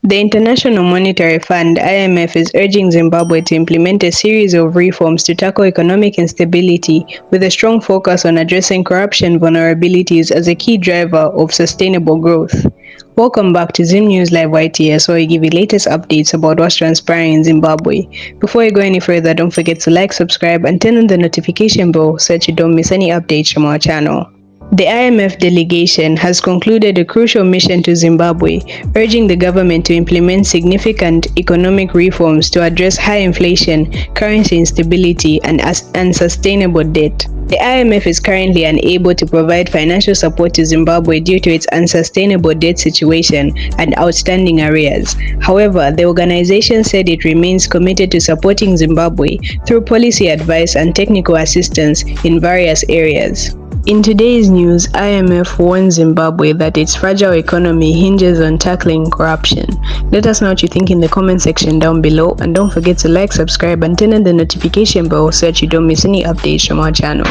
The International Monetary Fund (IMF) is urging Zimbabwe to implement a series of reforms to tackle economic instability, with a strong focus on addressing corruption vulnerabilities as a key driver of sustainable growth. Welcome back to Zim News Live YTS, where we give you latest updates about what's transpiring in Zimbabwe. Before you go any further, don't forget to like, subscribe, and turn on the notification bell so that you don't miss any updates from our channel. The IMF delegation has concluded a crucial mission to Zimbabwe, urging the government to implement significant economic reforms to address high inflation, currency instability, and unsustainable debt. The IMF is currently unable to provide financial support to Zimbabwe due to its unsustainable debt situation and outstanding arrears. However, the organization said it remains committed to supporting Zimbabwe through policy advice and technical assistance in various areas. In today's news, IMF warns Zimbabwe that its fragile economy hinges on tackling corruption. Let us know what you think in the comment section down below, and don't forget to like, subscribe, and turn on the notification bell so that you don't miss any updates from our channel.